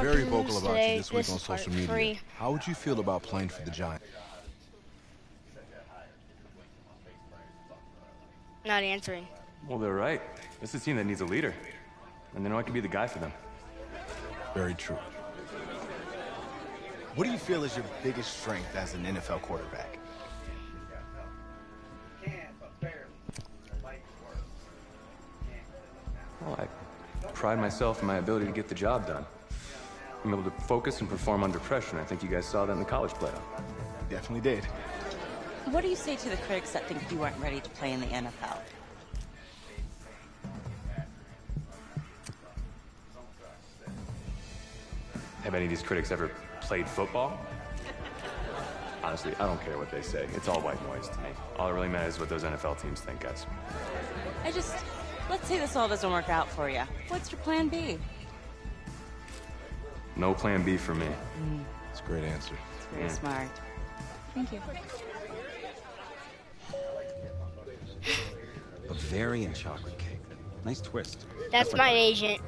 Very vocal about you this week This on part social media. free. How would you feel about playing for the Giants? Not answering. Well, they're right. This is a team that needs a leader. And they know I can be the guy for them. Very true. What do you feel is your biggest strength as an NFL quarterback? Well, I pride myself in my ability to get the job done. I'm able to focus and perform under pressure, and I think you guys saw that in the college playoff. Definitely did. What do you say to the critics that think you weren't ready to play in the NFL? Have any of these critics ever played football? Honestly, I don't care what they say. It's all white noise to me. All that really matters is what those NFL teams think, guys. Let's say this all doesn't work out for you. What's your plan B? No plan B for me. That's a great answer. It's very smart. Thank you. Bavarian chocolate cake. Nice twist. That's my agent.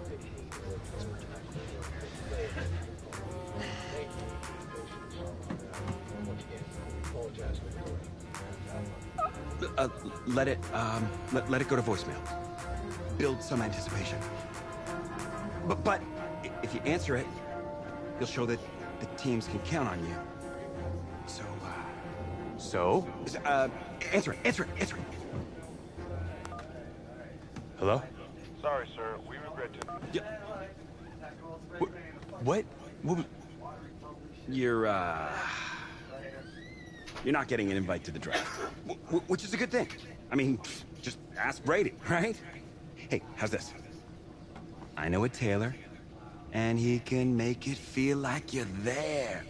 Let it go to voicemail. Build some anticipation. But if you answer it, you'll show that the teams can count on you. So, answer it. Hello? Sorry, sir. We regret to... Yeah. What? You're not getting an invite to the draft, which is a good thing. I mean, just ask Brady, right? Hey, how's this? I know a tailor, and he can make it feel like you're there.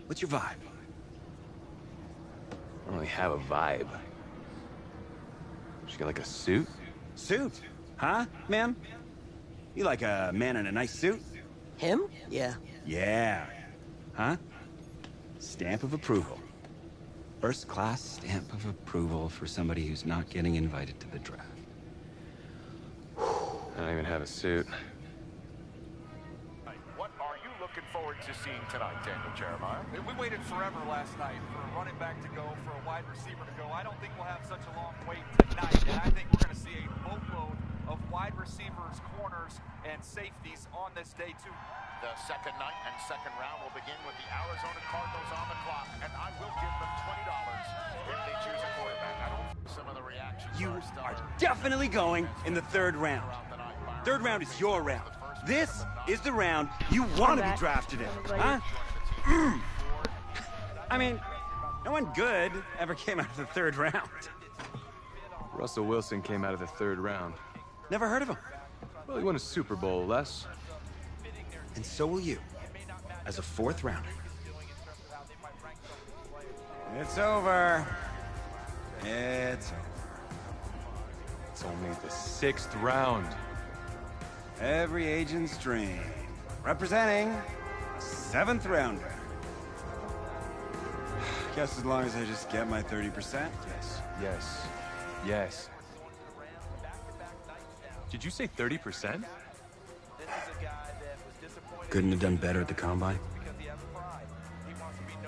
What's your vibe? I don't really have a vibe. She got like a suit? Suit? Huh, ma'am? You like a man in a nice suit? Him? Yeah. Yeah. Huh? Stamp of approval. First class stamp of approval for somebody who's not getting invited to the draft. I don't even have a suit. What are you looking forward to seeing tonight, Daniel Jeremiah? We waited forever last night for a running back to go, for a wide receiver to go. I don't think we'll have such a long wait tonight, and I think we're going to see a boatload of wide receivers, corners, and safeties on this day, too. The second night and second round will begin with the Arizona Cardinals on the clock, and I will give them $20 if they choose a quarterback. I don't some of the reactions. You are definitely going in the third round. Third round is your round. This is the round you want to be drafted in, huh? I mean, no one good ever came out of the third round. Russell Wilson came out of the third round. Never heard of him. Well, he won a Super Bowl, Les. And so will you, as a fourth rounder. It's over. It's over. It's only the sixth round. Every agent's dream. Representing a seventh rounder. Guess as long as I just get my 30%. Yes. Did you say 30%? Couldn't have done better at the combine.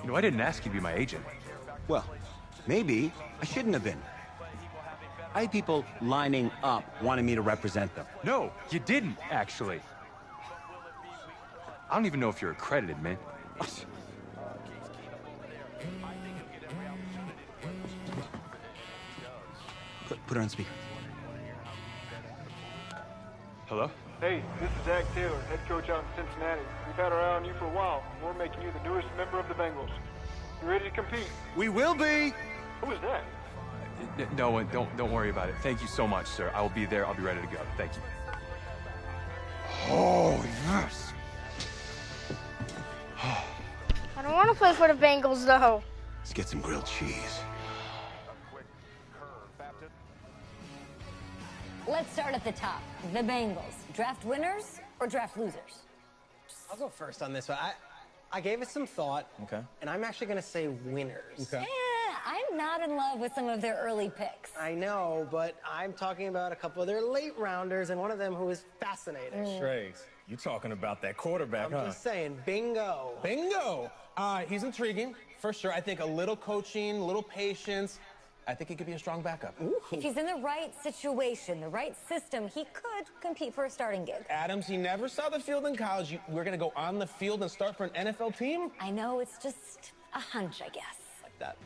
You know, I didn't ask you to be my agent. Well, maybe I shouldn't have been. I had people lining up wanting me to represent them. No, you didn't, actually. I don't even know if you're accredited, man. Put her on speaker. Hello? Hey, this is Zach Taylor, head coach out in Cincinnati. We've had our eye on you for a while, and we're making you the newest member of the Bengals. You ready to compete? We will be! Who is that? No, don't worry about it. Thank you so much, sir. I will be there. I'll be ready to go. Thank you. Oh, yes! I don't want to play for the Bengals, though. Let's get some grilled cheese. Let's start at the top. The Bengals. Draft winners or draft losers? I'll go first on this one. I gave it some thought. Okay. And I'm actually going to say winners. Okay. I'm not in love with some of their early picks. I know, but I'm talking about a couple of their late rounders and one of them who is fascinating. Trace, You talking about that quarterback, I'm just saying, bingo. Bingo! He's intriguing, for sure. I think a little coaching, a little patience. I think he could be a strong backup. Ooh. If he's in the right situation, the right system, he could compete for a starting gig. Adams, he never saw the field in college. We're going to go on the field and start for an NFL team? I know, it's just a hunch, I guess. Like that.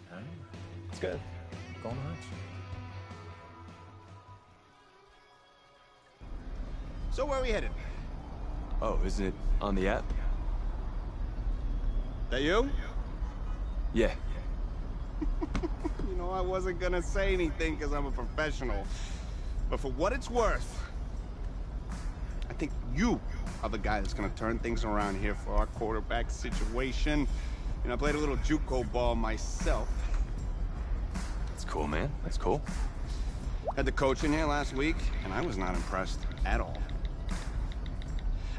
It's good. Go on the hunch. So where are we headed? Oh, isn't it on the app? That you? Yeah. You know, I wasn't gonna say anything because I'm a professional. But for what it's worth, I think you are the guy that's gonna turn things around here for our quarterback situation. You know, I played a little JUCO ball myself. That's cool, man. That's cool. Had the coach in here last week, and I was not impressed at all.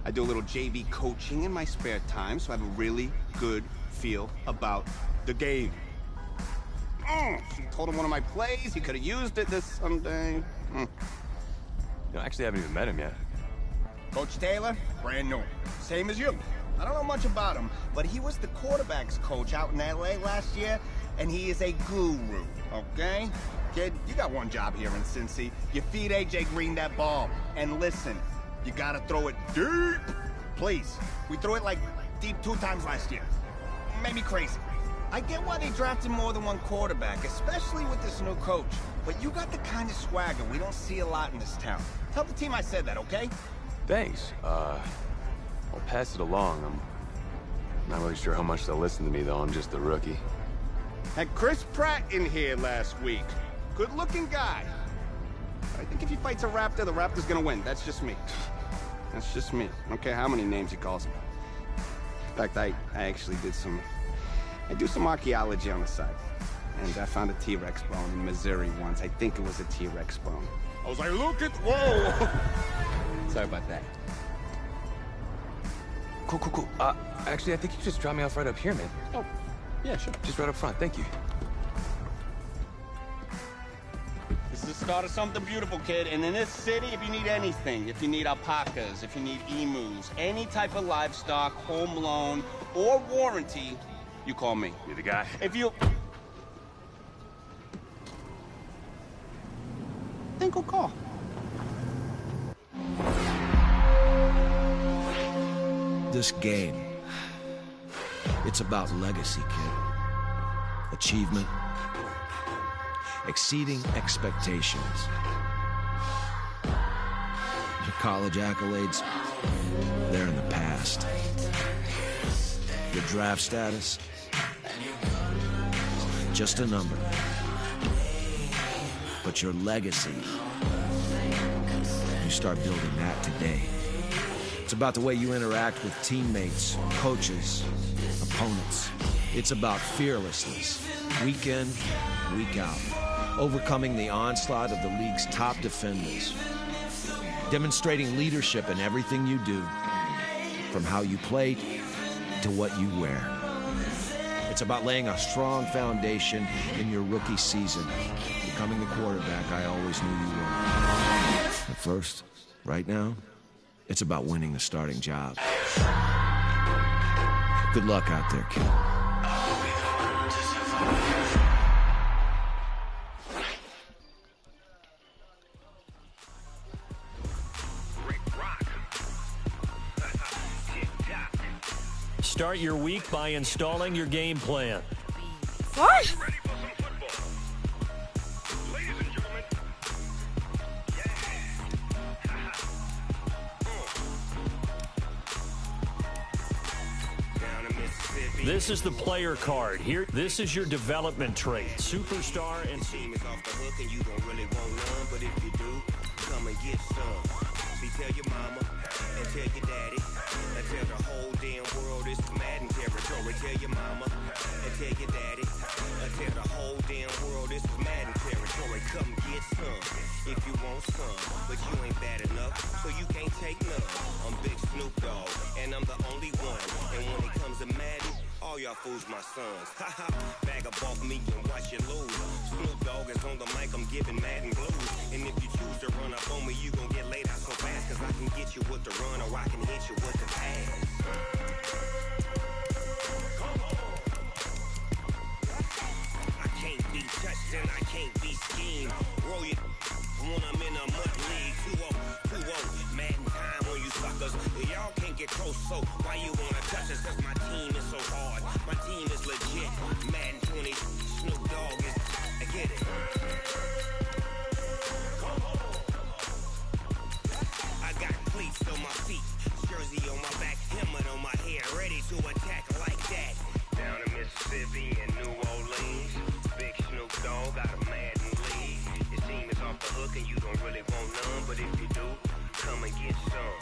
I do a little JV coaching in my spare time, so I have a really good feel about the game. Told him one of my plays, he could have used it this Sunday. You know, I actually haven't even met him yet. Coach Taylor, brand new. Same as you. I don't know much about him, but he was the quarterback's coach out in LA last year, and he is a guru, okay? Kid, you got one job here in Cincy. You feed AJ Green that ball. And listen, you gotta throw it deep. Please. We threw it like deep 2 times last year. Made me crazy. I get why they drafted more than one quarterback, especially with this new coach. But you got the kind of swagger we don't see a lot in this town. Tell the team I said that, okay? Thanks. I'll pass it along. I'm not really sure how much they'll listen to me, though. I'm just a rookie. Had Chris Pratt in here last week. Good-looking guy. I think if he fights a raptor, the raptor's gonna win. That's just me. That's just me. I don't care how many names he calls him. In fact, I actually did I do some archaeology on the side. And I found a T-Rex bone in Missouri once. I think it was a T-Rex bone. I was like, look at, whoa! Sorry about that. Cool. Actually, I think you just dropped me off right up here, man. Oh, yeah, sure. Just right up front. Thank you. This is the start of something beautiful, kid. And in this city, if you need anything, if you need alpacas, if you need emus, any type of livestock, home loan, or warranty, you call me. You're the guy. If you... Think we'll call. This game, it's about legacy, kid. Achievement. Exceeding expectations. Your college accolades, they're in the past. Your draft status, just a number. But your legacy, you start building that today. It's about the way you interact with teammates, coaches, opponents. It's about fearlessness, week in, week out. Overcoming the onslaught of the league's top defenders. Demonstrating leadership in everything you do, from how you play to what you wear. It's about laying a strong foundation in your rookie season, becoming the quarterback I always knew you were. But first, right now, it's about winning the starting job. Good luck out there, kid. Start your week by installing your game plan. What? This is the player card. Here, this is your development trait. Superstar and team is off the hook and you don't really want none, but if you do, come and get some. See, tell your mama and tell your daddy and tell the whole damn world it's Madden territory. Tell your mama and tell your daddy and tell the whole damn world it's Madden territory. Come get some if you want some, but you ain't bad enough, so you can't take none. I'm Big Snoop Dogg and I'm the only one, and when it comes to Madden, all y'all fools my sons. Haha, bag up off me and watch you lose. Snoop Dogg is on the mic, I'm giving Madden blues. And if you choose to run up on me, you gon' get laid out so fast. Cause I can get you with the run or I can hit you with the pass. I can't be touched and I can't be schemed. Roll you when I'm in a mud league. 2-0, Madden time on you suckers. Y'all can't get close, so why you wanna touch us? Cause my team is so hard, my team is legit. Madden 20, Snoop Dogg is, I get it. I got cleats on my feet, jersey on my back, helmet on my head, ready to attack like that. Down in Mississippi and New Orleans, big Snoop Dogg got a Madden league. His team is off the hook and you don't really want none, but if you do, come and get some.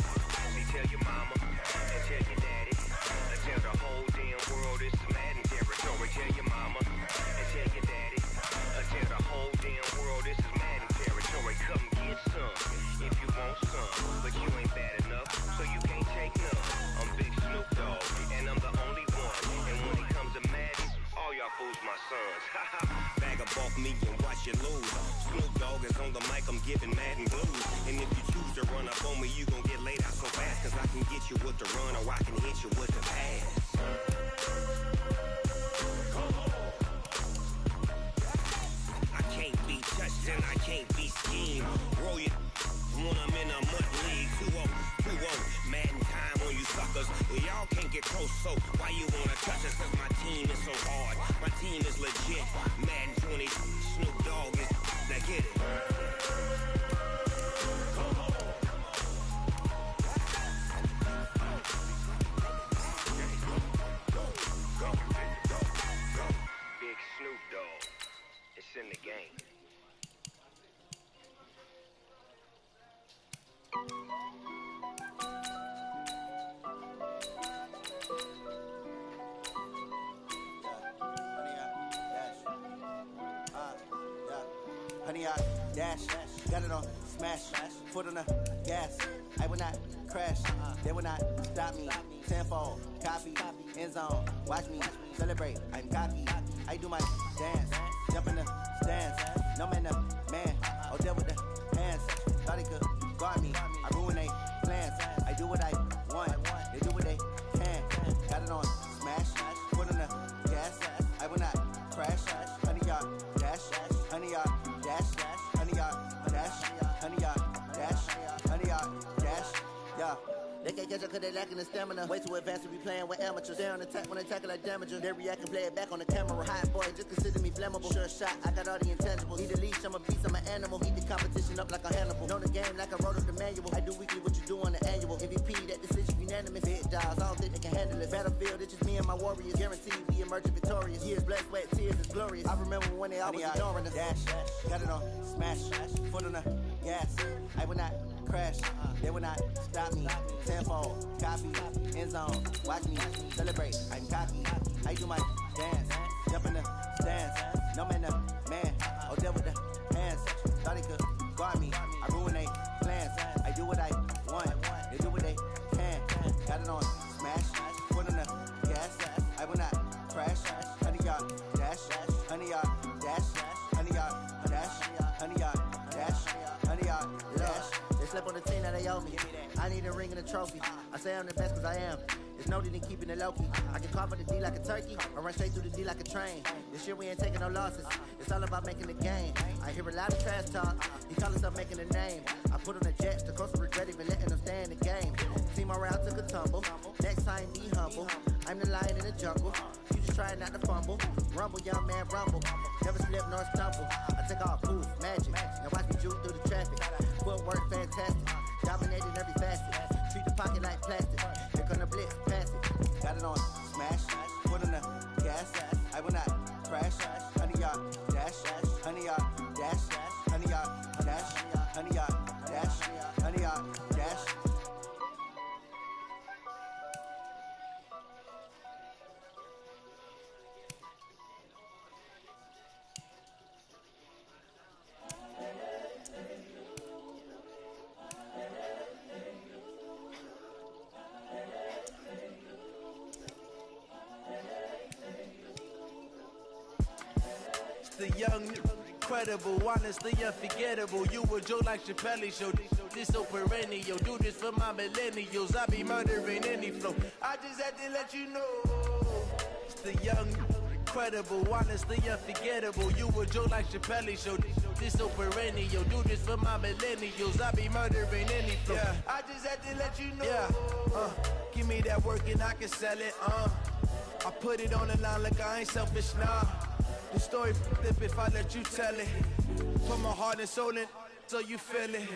See, tell your mama and tell your daddy, and tell the whole damn world it's Madden territory. Tell your mama and tell your daddy, and tell the whole damn world this is Madden territory. Come get some if you want some, but you ain't bad enough, so you can't take none. I'm Big Snoop Dogg, and I'm the only one. And when it comes to Madden, all y'all fools my sons. Bag up off me and watch you lose. Snoop Dogg is on the mic, I'm giving Madden blues. And if you choose to run up on me, you gon' get laid out so fast. Cause I can get you with the run or I can hit you with the pass. I can't be touched and I can't be schemed. Roll you when I'm in a mud league. 2-0, Madden time on you suckers. Y'all can't get close, so why you wanna touch us? Cause my team is so hard, my team is legit. Madden 20, Snoop Dogg is, now get it. Big Snoop Dogg, it's in the game. Honey, I dash, got it on smash, foot on the gas. I will not crash, they will not stop me. Tenfold, copy, end zone, watch me celebrate. I'm cocky, I do my dance, jump in the stands. No man, the man, oh, deal with the hands. Thought he could guard me, I ruin they plans. I do what I want, they do what they can. Got it on smash, foot on the gas. I will not crash, honey, y'all dash, honey, y'all dash, honey, y'all dash, honey, y'all dash, honey, y'all dash, yeah. They can't catch up cause they lacking the stamina. Way too advanced to be playing with amateurs. They on attack when they tackle like damager. They react and play it back on the camera. Hot boy, just consider me flammable. Sure shot, I got all the intangibles. Need a leash, I'm a beast, I'm an animal. Heat the competition up like a Hannibal. Know the game like I wrote up the manual. I do weekly what you do on the annual. MVP, that decision unanimous. Hit dials, I don't think they can handle it. Battlefield, it's just me and my warriors. Guaranteed we emerging victorious. Years, blood, sweat, tears, it's glorious. I remember when they always ignoring us. Dash, got it on smash, foot on the gas. I will not crash, they will not stop me. Tenfold, copy, end zone, watch me celebrate. I'm cocky, I do my dance, jump in the stands. No man, the man, oh, deal with the hands. Thought he could guard me, I ruin they plans. I do what I want, they do what they can. Got it on smash, foot on the gas. I will not crash, honey, y'all dash, honey, y'all dash, honey, y'all dash, honey, y'all dash, honey, y'all dash. They slept on the team that they owe me. I need a ring and a trophy. I say I'm the best cause I am. It's no need in keeping it low-key. I can carve up the D like a turkey or run straight through the D like a train. This year we ain't taking no losses. It's all about making the game. I hear a lot of trash talk. He call himself making a name. I put on the jets. The coach will regret even letting them stay in the game. Team morale took a tumble. Next time be humble. I'm the lion in the jungle. You just try not to fumble. Rumble, young man, rumble. Never slip nor stumble. I take all poof, magic. Now watch me juke through the traffic. Footwork fantastic. Dominating every facet. Treat the pocket like plastic. Here come the blitz, pass it. Got it on smash, foot on the gas. I will not crash. Honey, y'all dash, honey, y'all dash, honey, y'all dash, honey, y'all dash, honey, y'all dash. the young, incredible, honestly unforgettable. You a joke like Chappelle Show. This so perennial. Do this for my millennials. I be murdering any flow. I just had to let you know. It's the young, incredible, honestly unforgettable. You a joke like Chappelle Show. This so perennial. Do this for my millennials. I be murdering any flow. Yeah. I just had to let you know. Yeah. Give me that work and I can sell it. I put it on the line like I ain't selfish, nah. The story flip if I let you tell it. Put my heart and soul in so you feel it.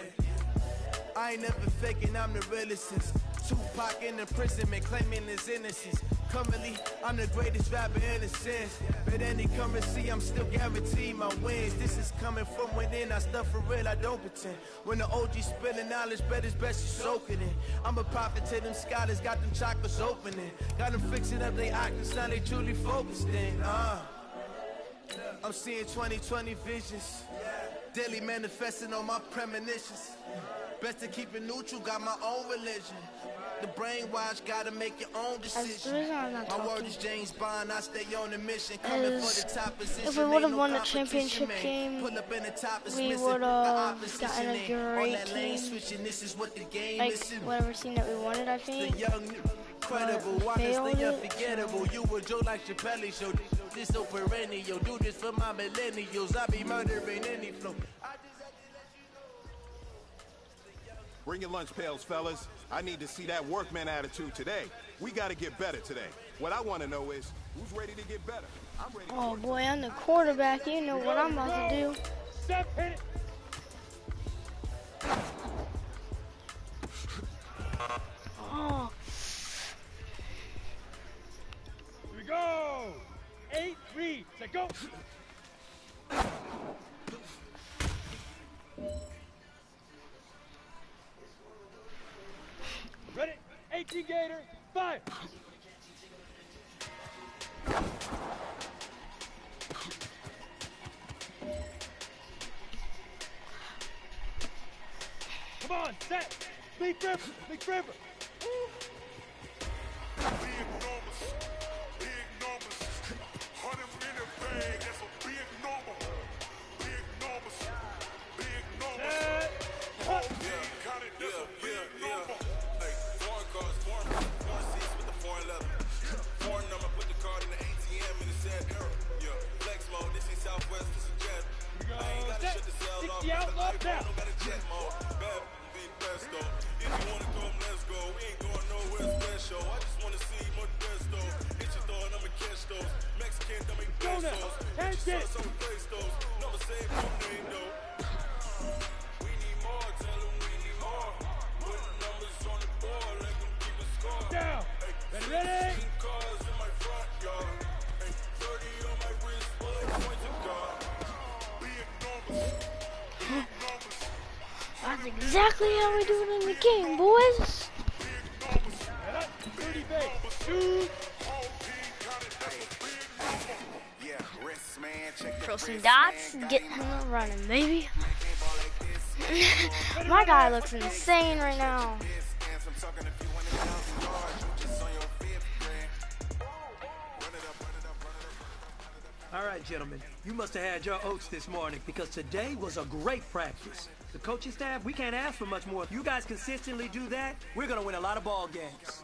I ain't never faking, I'm the realest since Tupac in imprisonment, claiming his innocence. Currently, I'm the greatest rapper in a sense. But any currency, I'm still guaranteed my wins. This is coming from within, I stuff for real, I don't pretend. When the OG spilling knowledge, bet it's best you soak it in. I'm a prophet to them scholars, got them chakras opening. Got them fixing up their actors, now they truly focused in. I'm seeing 2020 visions. Daily manifesting on my premonitions. Best to keep it neutral, got my own religion. The brainwash, gotta make your own decision. My word is James Bond, I stay on a mission. Coming for the top position. If we would have won the championship game, we would have gotten a great team. Like, whatever team that we wanted, I think. Incredible, honestly unforgettable. You a joke like Chappelle Show. This so perennial. Do this for my millennials. I be murdering any flow. Bring your lunch pails, fellas. I need to see that workman attitude today. We got to get better today. What I want to know is, who's ready to get better? I'm ready. Oh boy, I'm the quarterback. You know what I'm about to do. Step, hit it. Oh. Here we go. 8 reads. Say go. Ready? 18 Gator. 5. Come on, set. Big River. Big River. Big numbers. Big numbers. 100 minute bag. That's a big number. Big numbers. Big numbers. Oh, yeah. Count it. That's a big number. Hey, foreign cars, foreign seats with the foreign leather. Foreign number, put the card in the ATM in the sad era. Yeah, flex mode. This ain't Southwest, this is Jet. I ain't gotta shut the cell off. Don't got a jet mode. Bad be best though. If you wanna come, let's go. We ain't going nowhere special. I just wanna see more desto. Hit your door and I'ma catch those. Mexican, I make pesos. Hit your sauce, I'ma place those. Never say no name though. We need more, tell them we need more. Putting numbers on the board, like them keep a score. Down. Ready? 16 cars in my front yard. 30 on my wrist, bullet point to God. Big numbers. Big numbers. That's exactly how we do it in the game, boys. Throw some dots, get him running, baby. My guy looks insane right now. All right, gentlemen, you must have had your oats this morning because today was a great practice. The coaching staff, we can't ask for much more. If you guys consistently do that, we're going to win a lot of ball games.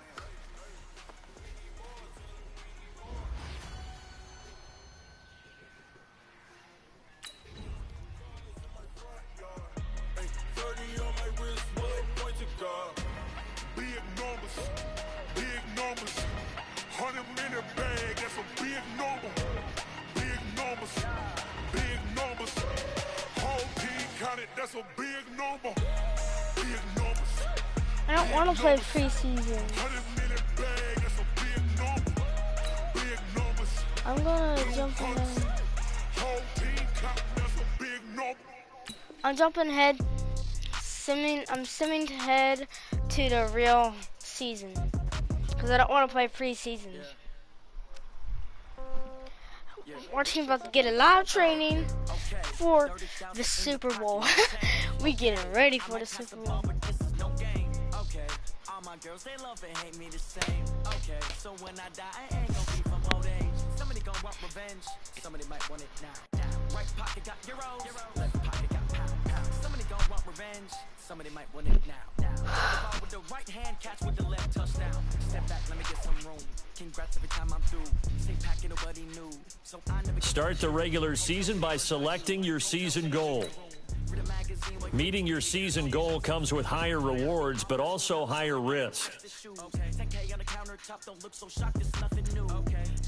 Big numbers, big numbers. 100 minute bag, that's a big number. Big numbers, big numbers. Whole team counted, that's a big number. Big numbers. I don't want to play preseason. 100 minute bag, that's a big number. Big numbers. I'm gonna jump in. Whole team counted, that's a big number. I'm jumping ahead. I'm simming ahead to the real season because I don't want to play preseason. Our team about to get a lot of training for the Super Bowl. We getting ready for the Super Bowl. All my girls, they love and hate me the same. Okay, so when I die, I ain't gonna be from old age. Somebody gonna want revenge, somebody might want it now. Right pocket got euros, left pocket got pound. Somebody gon' want revenge, somebody might want it now. Ball with the right hand, catch with the left touchdown. Step back, let me get some room. Congrats every time I'm through. Stay packing, nobody knew. So I never Start the regular season by selecting your season goal. Meeting your season goal comes with higher rewards, but also higher risk. $10K on the countertop, don't look so shocked, it's nothing new.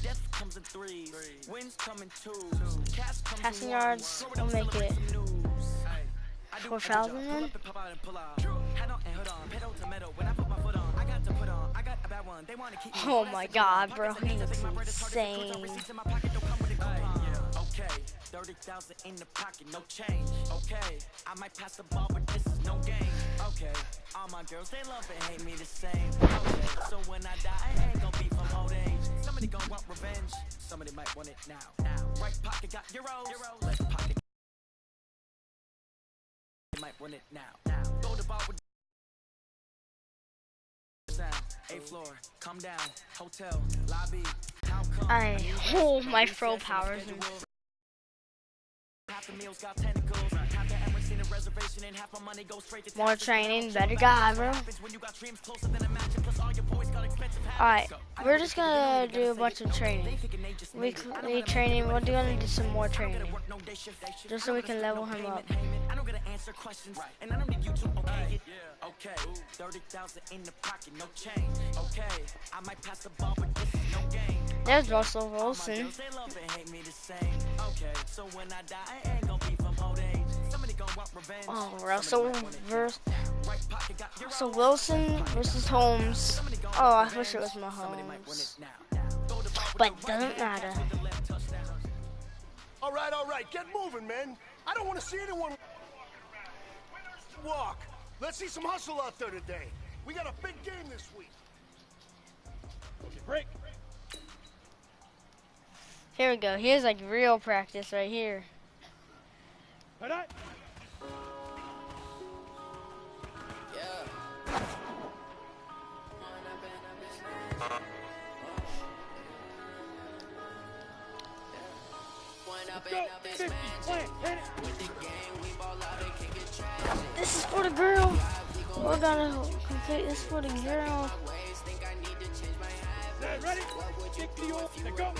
Death comes in threes, wins come in twos. Passing yards, we'll make it 4,000 then. Oh my god, bro, he looks insane. Okay, 30,000 in the pocket, no change. Okay, I might pass the ball, but this is no game. Okay, all my girls, they love and hate me the same. Okay, so when I die, I ain't gonna be from old age. Somebody gonna want revenge, somebody might want it now. Right pocket got euros, left pocket might want it now. Throw the ball with sound. 8th floor, come down, hotel, lobby. How come? I hold my throw powers. More training, better guy, bro. Alright, we're just gonna do a bunch of training. Weekly training, we're gonna do some more training. Just so we can level him up. I don't gotta answer questions, and I don't need you to okay it. Okay, 30,000 in the pocket, no change. Okay, I might pass the ball, but this is no game. There's Russell Wilson. They love and hate me the same. Okay, so when I die, I ain't gonna be from old age. Somebody gonna want revenge. Oh, Russell Wilson versus Holmes. Oh, I wish it was Mahomes. But it doesn't matter. All right, get moving, man. I don't want to see anyone walk. Let's see some hustle out there today. We got a big game this week. Okay, break. Here we go. Here's like real practice right here. Alright. This is for the girl. We're gonna complete this for the girl. Ready? Kick the old. Go.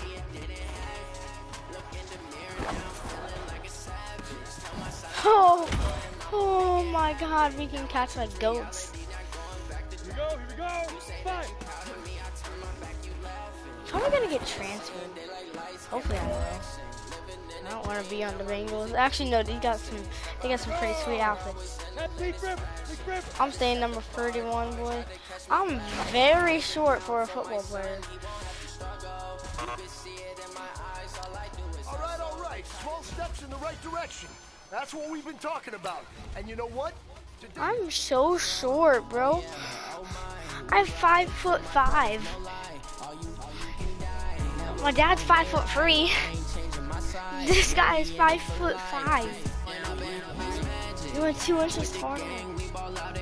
Oh my god, we can catch like goats. Here we go. 5. How am I gonna get transferred? Hopefully I will. I don't want to be on the Bengals. Actually, no, they got some pretty sweet outfits. I'm staying number 31, boy. I'm very short for a football player. All right. Small steps in the right direction. That's what we've been talking about. And you know what? I'm so short, bro. I'm 5'5". My dad's 5'3". This guy is 5'5". You went 2 inches taller.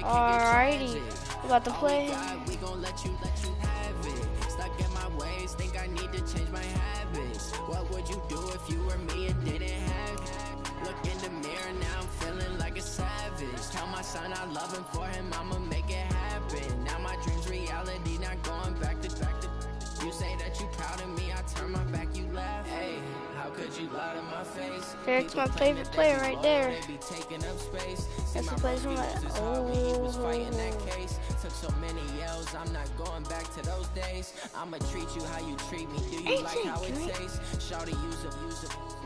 Alrighty, we got the play. Think I need to change my habits. What would you do if you were me and didn't have it? Look in the mirror now, I'm feeling like a savage. Tell my son I love him, for him I'ma make it happen. Now my dream's reality, not going back to. You say that you proud of me, I turn my back, you laugh. Hey, how could you lie to my face? That's my favorite player right there. That's the player from my Took so many L's, I'm not going back to those days. I'ma treat you how you treat me. Do you like how it tastes? Shawty, use it.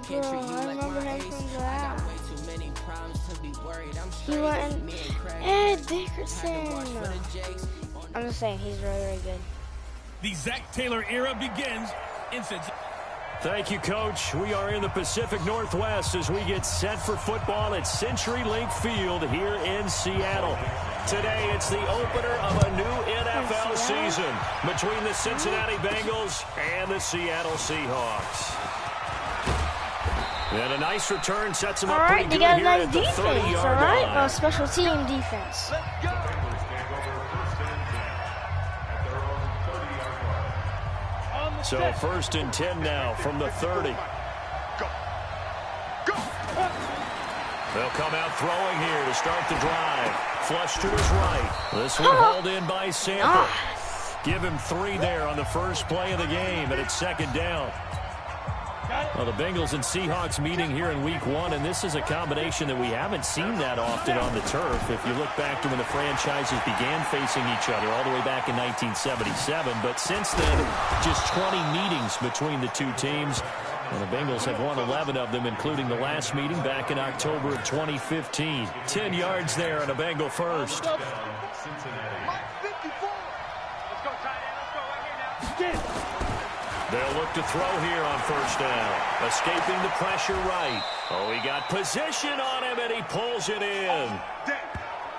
Can't treat you like my ace. I got way too many problems to be worried. I'm straight. Ed Dickerson. I'm just saying, he's really, really good. The Zach Taylor era begins in Cincinnati. Thank you, Coach. We are in the Pacific Northwest as we get set for football at CenturyLink Field here in Seattle. Today, it's the opener of a new NFL season between the Cincinnati Bengals and the Seattle Seahawks. And a nice return sets them up pretty good here at the 30-yard line. Alright, special team defense. So 1st and 10 now from the 30. Go! They'll come out throwing here to start the drive. Flush to his right. This one hauled in by Sample. Give him 3 there on the first play of the game, and it's second down. Well, the Bengals and Seahawks meeting here in Week 1, and this is a combination that we haven't seen that often on the turf. If you look back to when the franchises began facing each other all the way back in 1977, but since then, just 20 meetings between the two teams. And the Bengals have won 11 of them, including the last meeting back in October of 2015. 10 yards there on a Bengal first. They'll look to throw here on first down. Escaping the pressure right. Oh, he got position on him, and he pulls it in.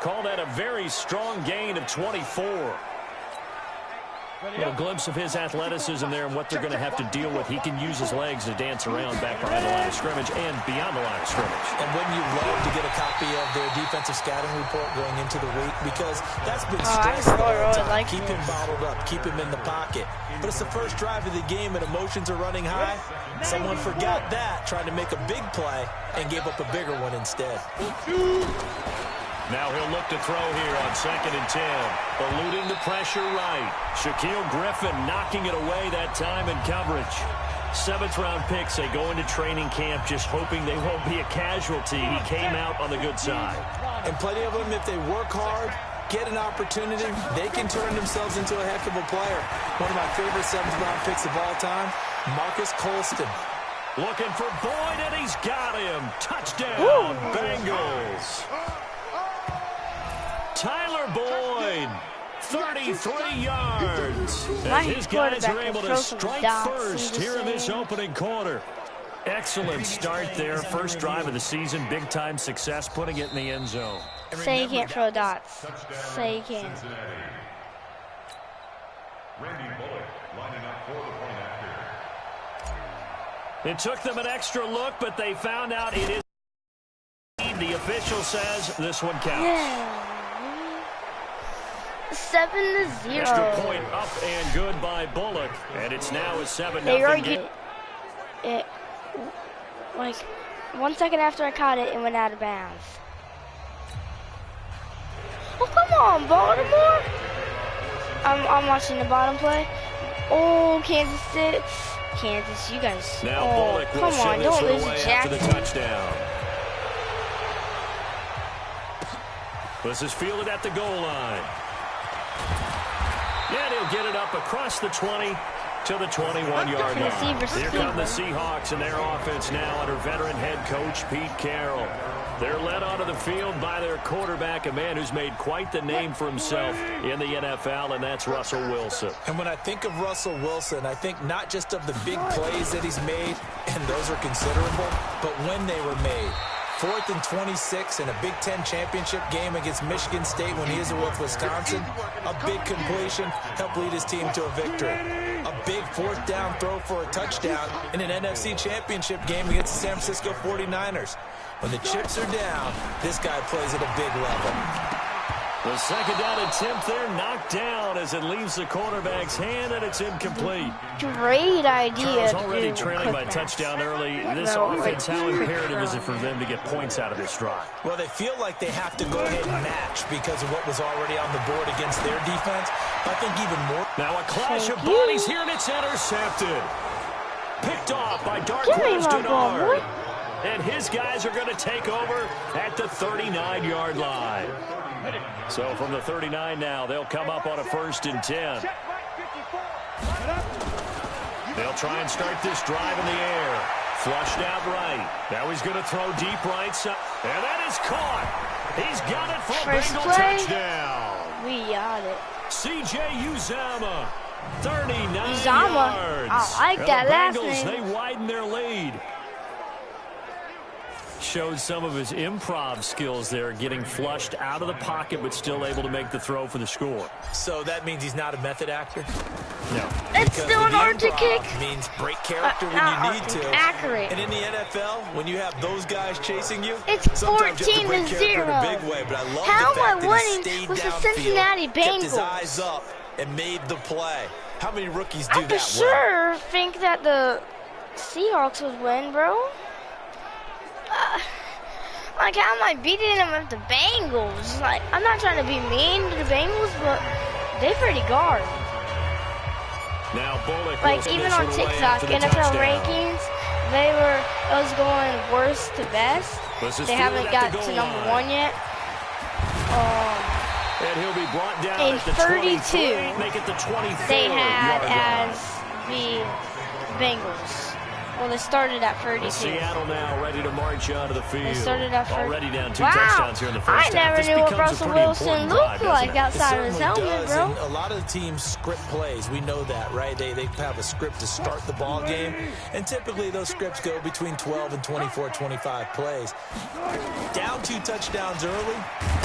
Call that a very strong gain of 24. A little glimpse of his athleticism there and what they're going to have to deal with. He can use his legs to dance around back behind the line of scrimmage and beyond the line of scrimmage. And wouldn't you love to get a copy of their defensive scouting report going into the week? Because that's been stressed the whole time. Keep him bottled up. Keep him in the pocket. But it's the first drive of the game and emotions are running high. Someone forgot that, trying to make a big play, and gave up a bigger one instead. Now he'll look to throw here on 2nd and 10. Eluding the pressure right. Shaquille Griffin knocking it away that time in coverage. 7th-round picks. They go into training camp just hoping they won't be a casualty. He came out on the good side. And plenty of them, if they work hard, get an opportunity, they can turn themselves into a heck of a player. One of my favorite 7th-round picks of all time, Marcus Colston. Looking for Boyd, and he's got him. Touchdown, Bengals. Tyler Boyd, 33 yards. And his guys are able to strike first here in this opening quarter. Excellent start there. First drive of the season. Big-time success, putting it in the end zone. Say you can't throw dots. Say you can't. It took them an extra look, but they found out it is. The official says this one counts. Yeah. 7-0. Extra point up and good by Bullock, and it's now a 7-0 game. Like 1 second after I caught it, it went out of bounds. Oh, come on, Baltimore! I'm watching the bottom play. Oh, Kansas City. Kansas, you guys. Now Bullock will send this one away after the touchdown. This is fielded at the goal line. Yeah, he'll get it up across the 20 to the 21-yard line. Here come the Seahawks and their offense now under veteran head coach Pete Carroll. They're led onto the field by their quarterback, a man who's made quite the name for himself in the NFL, and that's Russell Wilson. And when I think of Russell Wilson, I think not just of the big plays that he's made, and those are considerable, but when they were made. 4th and 26 in a Big Ten championship game against Michigan State when he was with Wisconsin. A big completion helped lead his team to a victory. A big 4th down throw for a touchdown in an NFC championship game against the San Francisco 49ers. When the chips are down, this guy plays at a big level. The second down attempt there knocked down as it leaves the quarterback's hand, and it's incomplete. Great idea. Charles already trailing by touchdown early. This offense, how imperative is it for them to get points out of this drive? Well, they feel like they have to go ahead and match because of what was already on the board against their defense. I think even more. Now a clash of bodies here, and it's intercepted. Picked off by Darquez Denard. And his guys are going to take over at the 39-yard line. So from the 39 now, they'll come up on a 1st and 10. They'll try and start this drive in the air. Flushed out right. Now he's going to throw deep right side. And that is caught. He's got it for a Bengal touchdown. We got it. C.J. Uzomah, 39 yards. I like that last name. name. They widen their lead. Showed some of his improv skills there, getting flushed out of the pocket, but still able to make the throw for the score. So that means he's not a method actor? No. It's still an hard to kick. Means break character when you need to. Accurate. And in the NFL, when you have those guys chasing you, it's 14-0. In a big way, but I love How the fact am I that he winning stayed with the downfield, Cincinnati Bengals? kept his eyes up, and made the play. How many rookies do I for sure think that the Seahawks would win, bro. Like, how am I beating them with the Bengals? Like, I'm not trying to be mean to the Bengals, but they pretty guard. Now Bullock like, even on TikTok, NFL rankings, it was going worst to best. They haven't got to number 1 yet. And he'll be brought down in at the 32, make it the 24 they had yard as the Bengals. Well, they started at 32. Seattle now ready to march out of the field. They started at 30. Already down 2 touchdowns here in the first half. I never This knew what becomes a Russell pretty Wilson important looked drive, like doesn't it? outside of his helmet, bro. And a lot of the teams script plays. We know that, right? They have a script to start the ball game, and typically those scripts go between 12 and 24, 25 plays. Down 2 touchdowns early,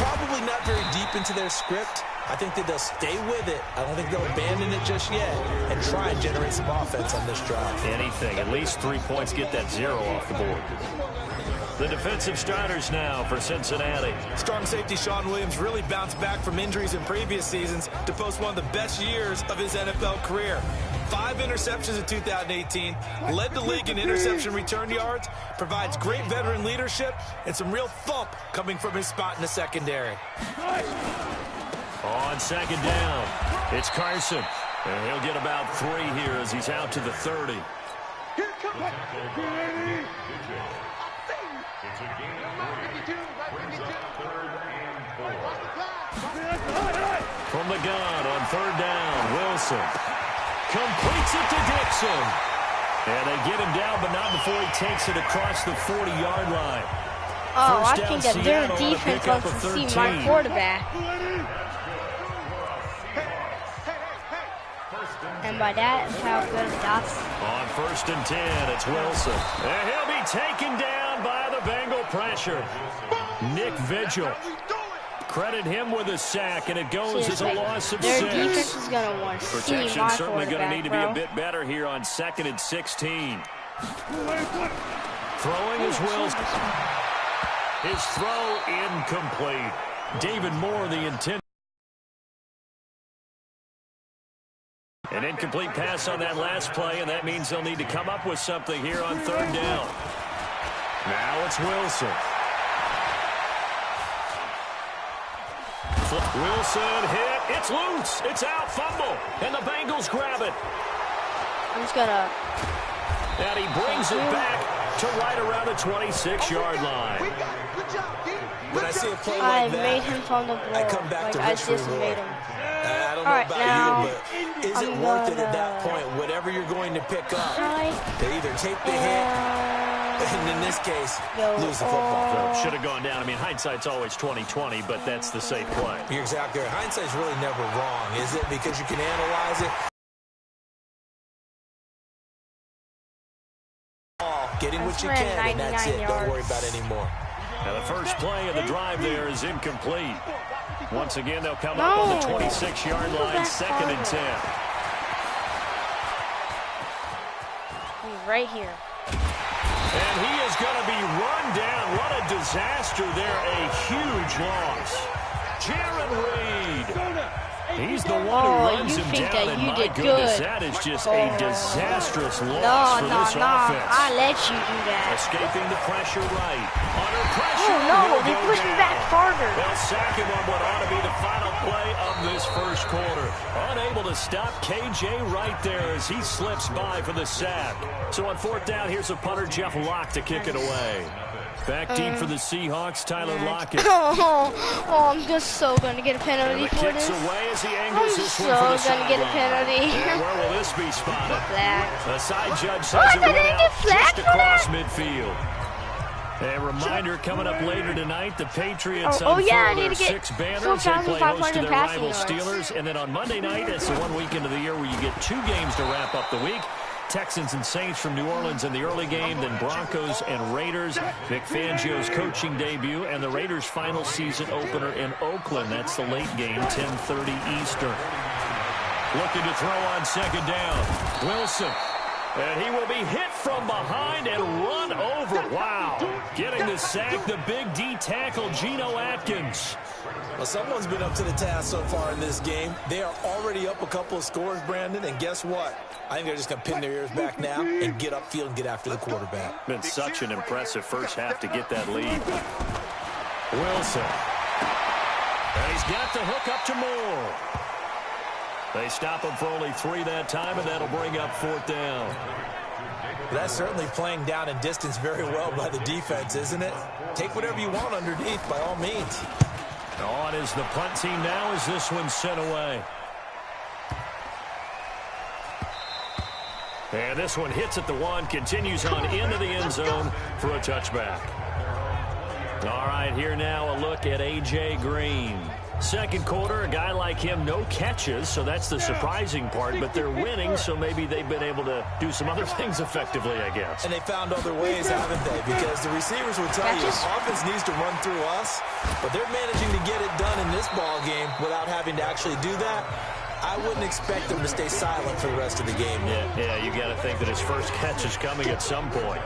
probably not very deep into their script. I think that they'll stay with it. I don't think they'll abandon it just yet and try and generate some offense on this drive. Anything. At least 3 points, get that 0 off the board. The defensive starters now for Cincinnati. Strong safety Sean Williams really bounced back from injuries in previous seasons to post one of the best years of his NFL career. 5 interceptions in 2018, led the league in interception return yards, provides great veteran leadership, and some real thump coming from his spot in the secondary. On second down, it's Carson. And he'll get about 3 here as he's out to the 30. From the gun on 3rd down, Wilson completes it to Dixon. And they get him down, but not before he takes it across the 40-yard line. Oh, I think that their defense wants to see my quarterback. And by that, how good that's. On 1st and 10, it's Wilson. And he'll be taken down by the Bengal pressure. Nick Vigil. Credit him with a sack, and it goes as a loss of 6. Their defense is going to want to see my Protection certainly going to need to be bro. a bit better here on 2nd and 16. Throwing is Wilson. His throw incomplete. David Moore, the intent. An incomplete pass on that last play, and that means they'll need to come up with something here on 3rd down. Now it's Wilson. Wilson hit. It's loose. It's out. Fumble. And the Bengals grab it. I'm just going to. And he brings it back to right around the 26-yard line. When I see a play I like that, made him from the ball. I come back to I Rich just reward. made him. I don't know Right, about now, you, but is it worth it at that point? Whatever you're going to pick up, they either take the hit, and in this case, lose the football. Well, should have gone down. I mean, hindsight's always 20/20, but that's the safe play. You're exactly right. Hindsight's really never wrong, is it? Because you can analyze it. Getting what you can, and that's it. Don't worry about it anymore. Now, the first play of the drive there is incomplete. Once again, they'll come up on the 26-yard line, 2nd and 10. He's right here. And he is going to be run down. What a disaster there. A huge loss. Jaron Reed. He's the one who runs him down, and my goodness, that is just a disastrous loss for this offense. I let you do that. Escaping the pressure right. Under pressure. Oh, no, they pushed me back farther. They'll sack him on what ought to be the final play of this first quarter. Unable to stop KJ right there as he slips by for the sack. So on 4th down, here's a punter, Jeff Locke, to kick it away. Back deep for the Seahawks, Tyler Lockett. I'm just so going to get a penalty for this. Away as he angles this one I'm for the so going to get a penalty. And where will this be spotted? Flag. The side judge says it went out just across midfield. A reminder coming up later tonight, the Patriots unfurl their 6 banners. They play host to their rival Steelers. And then on Monday night, it's the 1 weekend of the year where you get 2 games to wrap up the week. Texans and Saints from New Orleans in the early game, then Broncos and Raiders. Vic Fangio's coaching debut, and the Raiders' final season opener in Oakland. That's the late game, 10:30 Eastern. Looking to throw on 2nd down. Wilson. And he will be hit from behind and run over. Wow. Getting the sack, the big D tackle, Geno Atkins. Well, someone's been up to the task so far in this game. They are already up a couple of scores, Brandon, and guess what? I think they're just going to pin their ears back now and get upfield and get after the quarterback. Been such an impressive first half to get that lead. Wilson. And he's got the hook up to Moore. They stop him for only 3 that time, and that'll bring up 4th down. That's certainly playing down in distance very well by the defense, isn't it? Take whatever you want underneath, by all means. On is the punt team now as this one's sent away. And this one hits at the 1, continues on into the end zone for a touchback. All right, here now a look at A.J. Green. Second quarter, a guy like him, no catches, so that's the surprising part, but they're winning, so maybe they've been able to do some other things effectively, I guess. And they found other ways, haven't they? Because the receivers will tell you offense needs to run through us, but they're managing to get it done in this ball game without having to actually do that. I wouldn't expect them to stay silent for the rest of the game. Yeah, you got to think that his first catch is coming at some point.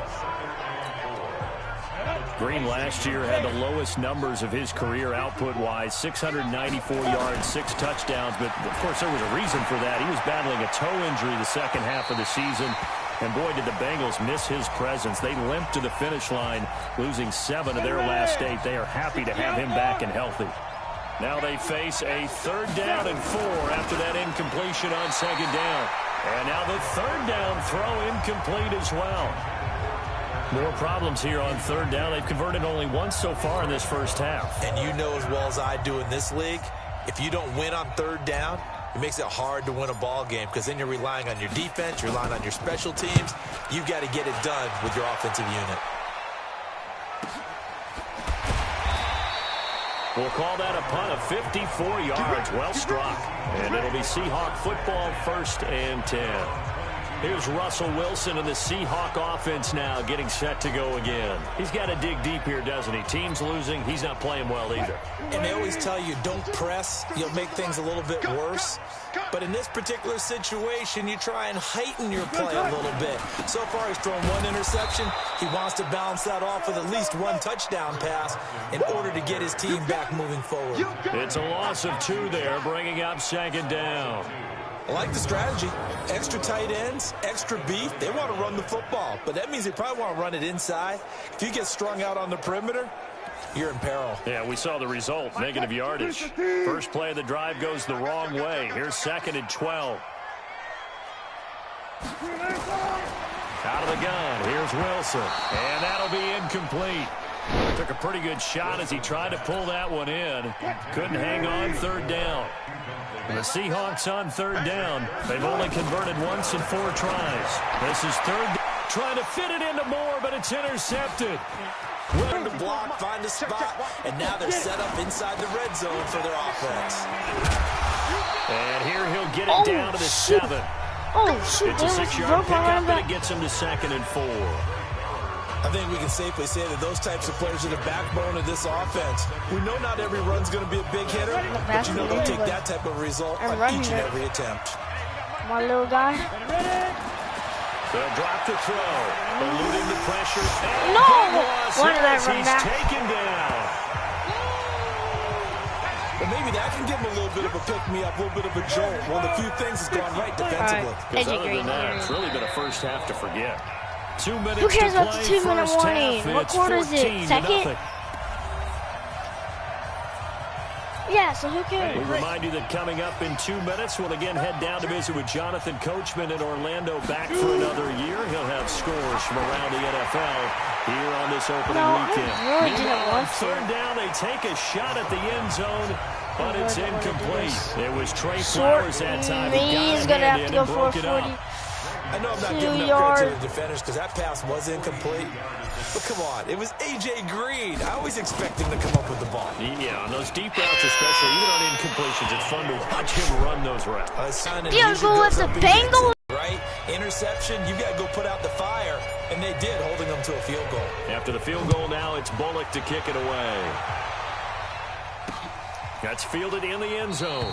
Green last year had the lowest numbers of his career output-wise, 694 yards, 6 touchdowns. But, of course, there was a reason for that. He was battling a toe injury the second half of the season. And, boy, did the Bengals miss his presence. They limped to the finish line, losing 7 of their last 8. They are happy to have him back and healthy. Now they face a 3rd down and 4 after that incompletion on 2nd down. And now the 3rd down throw incomplete as well. More problems here on 3rd down. They've converted only once so far in this first half. And you know as well as I do in this league, if you don't win on 3rd down, it makes it hard to win a ball game because then you're relying on your defense, you're relying on your special teams. You've got to get it done with your offensive unit. We'll call that a punt of 54 yards. Well struck. And it'll be Seahawk football, 1st and 10. Here's Russell Wilson and the Seahawk offense now getting set to go again. He's got to dig deep here, doesn't he? Team's losing. He's not playing well either. And they always tell you don't press. You'll make things a little bit worse. But in this particular situation, you try and heighten your play a little bit. So far, he's thrown 1 interception. He wants to balance that off with at least 1 touchdown pass in order to get his team back moving forward. It's a loss of 2 there, bringing up 2nd down. I like the strategy. Extra tight ends, extra beef. They want to run the football, but that means they probably want to run it inside. If you get strung out on the perimeter, you're in peril. Yeah, we saw the result, negative yardage. First play of the drive goes the wrong way. Here's 2nd and 12. Out of the gun, here's Wilson, and that'll be incomplete. Took a pretty good shot as he tried to pull that one in. Couldn't hang on 3rd down. The Seahawks on 3rd down. They've only converted once in 4 tries. This is 3rd. Trying to fit it into Moore, but it's intercepted. Willing to block, find a spot, and now they're set up inside the red zone for their offense. And here he'll get it down to the 7. Shoot, it's a 6-yard pickup, and it gets him to 2nd and 4. I think we can safely say that those types of players are the backbone of this offense. We know not every run's going to be a big hitter, but you know they'll take that type of result on each and every attempt. My little guy. They'll drop the throw, eluding the pressure. No! Why did I run back? He's taken down. But maybe that can give him a little bit of a pick-me-up, a little bit of a jolt. One of the few things that's gone right defensively. Because other than that, it's really been a first half to forget. 2 minutes Who cares to about the play, 2-minute warning? What quarter is it? 2nd? Yeah, so who cares? We remind you that coming up in 2 minutes, we'll again head down to visit with Jonathan Coachman in Orlando, back for another year. He'll have scores from around the NFL here on this opening weekend. I really didn't want to. 3rd down, they take a shot at the end zone, but it's incomplete. It was Trey Flowers that time. He's going to have to go for 40. I know I'm not giving up credit to the defenders because that pass was incomplete. But come on, it was A.J. Green. I always expect him to come up with the ball. Yeah, on those deep routes especially, even on incompletions, it's fun to watch him run those routes. Field goal with the Bengals. Right? Interception, you got to go put out the fire. And they did, holding them to a field goal. After the field goal now, it's Bullock to kick it away. That's fielded in the end zone.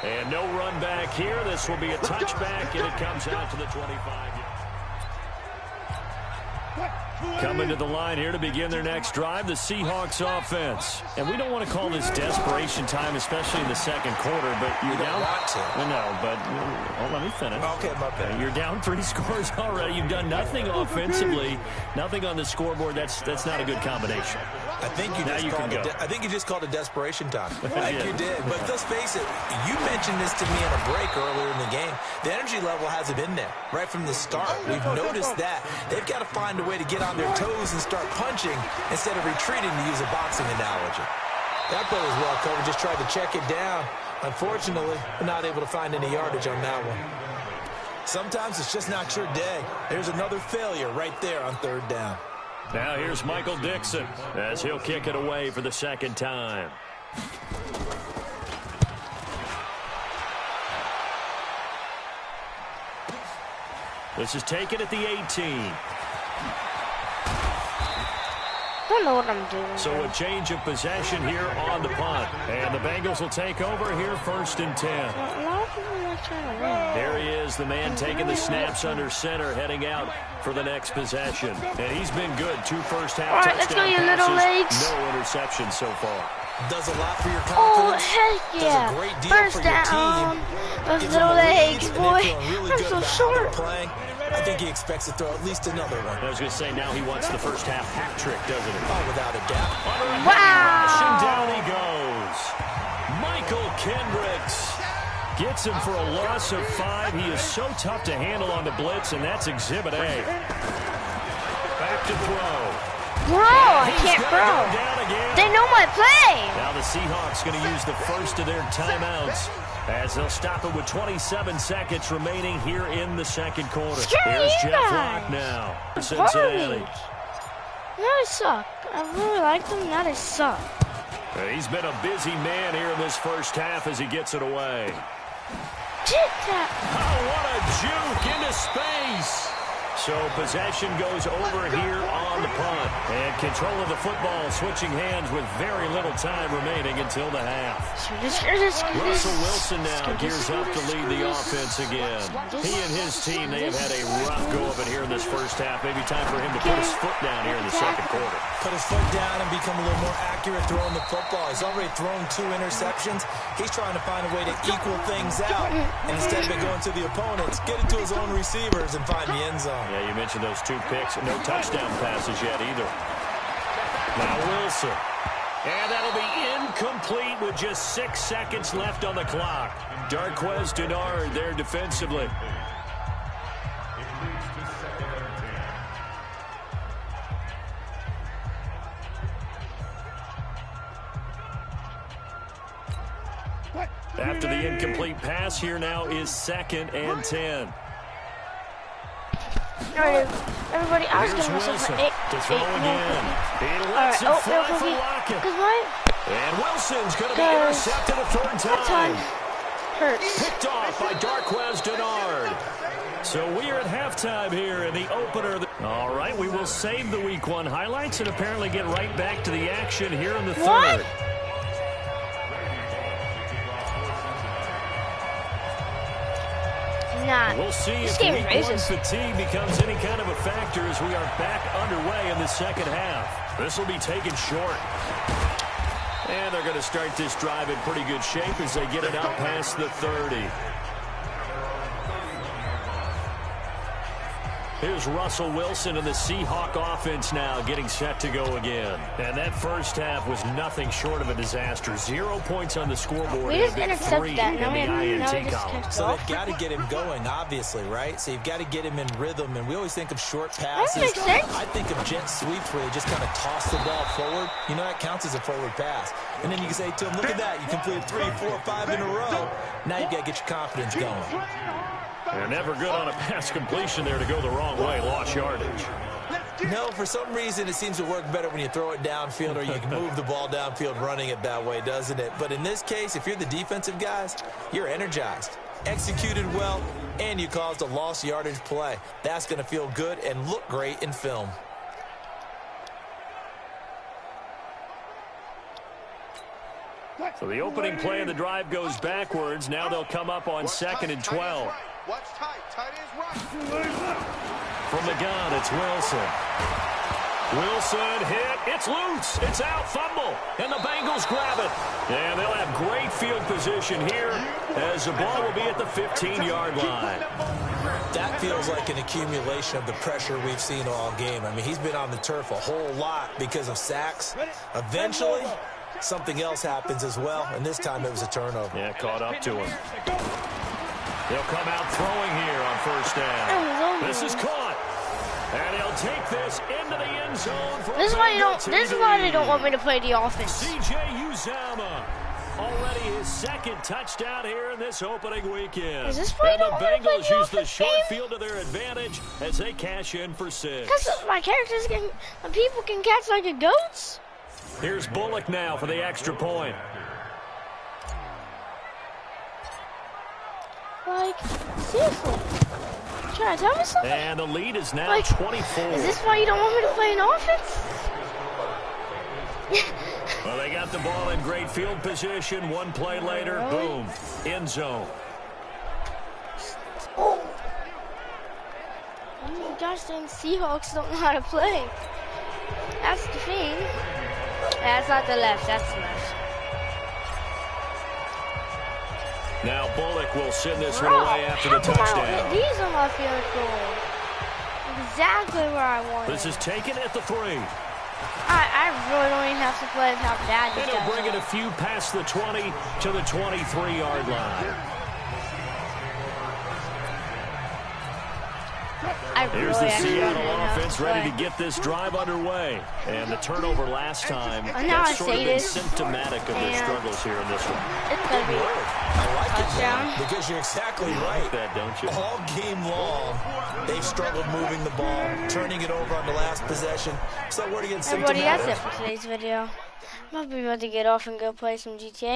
And no run back here. This will be a touchback, and it comes out to the 25. Coming to the line here to begin their next drive, the Seahawks offense. And we don't want to call this desperation time, especially in the second quarter, but you're down. Want to. No, but let me finish. Okay, my bad. You're down 3 scores already. You've done nothing offensively, nothing on the scoreboard. That's not a good combination. I think you just called it desperation time. Like you did. But let's face it, you mentioned this to me in a break earlier in the game. The energy level hasn't been there right from the start. We've noticed that. They've got to find a way to get on their toes and start punching instead of retreating, to use a boxing analogy. That play was well covered, just tried to check it down. Unfortunately, we're not able to find any yardage on that one. Sometimes it's just not your day. There's another failure right there on 3rd down. Now here's Michael Dixon as he'll kick it away for the second time. This is taken at the 18. I don't know what I'm doing. So a change of possession here on the punt. And the Bengals will take over here 1st and 10. A lot of people are trying to win. There he is, the man taking the snaps under center, heading out for the next possession. And he's been good. 2 first-half touchdown let's go, you passes. little legs. No interceptions so far. Does a lot for your confidence. Oh, heck yeah. Does a great deal First for your down. team. Those Gives little them a lead, legs, and boy. they're feeling really I'm good so about how they're short. playing. I think he expects to throw at least another one. I was going to say, now he wants the first-half hat trick, doesn't he? Oh, without a doubt. Rush, and down he goes. Michael Kendricks gets him for a loss of 5. He is so tough to handle on the blitz, and that's Exhibit A. Back to throw. Bro, I can't throw. They know my play. Now the Seahawks going to use the first of their timeouts as they'll stop it with 27 seconds remaining here in the second quarter. Here's Jeff Locke now for Cincinnati. Now they suck. I really like them. Now they suck. He's been a busy man here in this first half as he gets it away. Oh, what a juke into space. So possession goes over here on the punt. And control of the football switching hands with very little time remaining until the half. Russell Wilson now gears up to lead the offense again. He and his team, they have had a rough go of it here in this first half. Maybe time for him to put his foot down here in the second quarter. Put his foot down and become a little more accurate throwing the football. He's already thrown 2 interceptions. He's trying to find a way to equal things out. And instead of it going to the opponents, get it to his own receivers and find the end zone. Yeah, you mentioned those 2 picks. No touchdown passes yet either. Now Wilson. And that'll be incomplete with just 6 seconds left on the clock. Darquez Denard there defensively. After the incomplete pass, here now is 2nd and 10. All right, everybody, I was going Wilson for 8. to throw again. He lets it fly for Lockett. And Wilson's going to be intercepted a 3rd time. Hurts. Picked off by Darquez Denard. So we are at halftime here in the opener. All right, we will save the Week 1 highlights and apparently get right back to the action here in the 3rd. We'll see if Week 1 fatigue becomes any kind of a factor as we are back underway in the second half. This will be taken short. And they're going to start this drive in pretty good shape as they get it out past the 30. Here's Russell Wilson and the Seahawk offense now getting set to go again. And that first half was nothing short of a disaster. 0 points on the scoreboard. We just intercept that. Now we just so they've got to get him going, obviously, right? So you've got to get him in rhythm. And we always think of short passes. That makes sense. I think of jet sweeps where they just kind of toss the ball forward. You know, that counts as a forward pass. And then you can say to him, look at that. You completed 3, 4, 5 in a row. Now you've got to get your confidence going. They're never good on a pass completion there to go the wrong way. Lost yardage. No, for some reason it seems to work better when you throw it downfield or you can move the ball downfield running it that way, doesn't it? But in this case, if you're the defensive guys, you're energized, executed well, and you caused a lost yardage play. That's going to feel good and look great in film. So the opening play of the drive goes backwards. Now they'll come up on 2nd and 12. Watch tight. Tight is right. From the gun, it's Wilson. Wilson hit. It's loose. It's out. Fumble. And the Bengals grab it. And they'll have great field position here as the ball will be at the 15-yard line. That feels like an accumulation of the pressure we've seen all game. I mean, he's been on the turf a whole lot because of sacks. Eventually, something else happens as well, and this time it was a turnover. Yeah, caught up to him. They'll come out throwing here on first down. This is caught. And he'll take this into the end zone. This is why they don't want me to play the offense. C.J. Uzomah. Already his second touchdown here in this opening weekend. Is this why and the you don't want to play Bengals the use the offense short game? field to their advantage as they cash in for 6. Because my characters people can catch like the goats. Here's Bullock now for the extra point. Like, seriously. Trying to tell me something? And the lead is now like, 24. Is this why you don't want me to play an offense? Well, they got the ball in great field position. One play later, boom, end zone. You gosh dang Seahawks don't know how to play. That's the thing. That's not the left, that's the left. Now Bullock will send this one away after the touchdown. These are my field goal. Exactly where I want This is taken at the 3. I really don't even have to play how bad this And he'll bring it a few past the 20 to the 23-yard line. Here's the Seattle offense ready to get this drive underway. And the turnover last time, that's sort of been symptomatic of their struggles here in this one. It's going to be I like it, because you're exactly right. Like that, don't you? All game long, they've struggled moving the ball, turning it over on the last possession. So we're again symptomatic. Everybody, that's it for today's video. I'm about to get off and go play some GTA.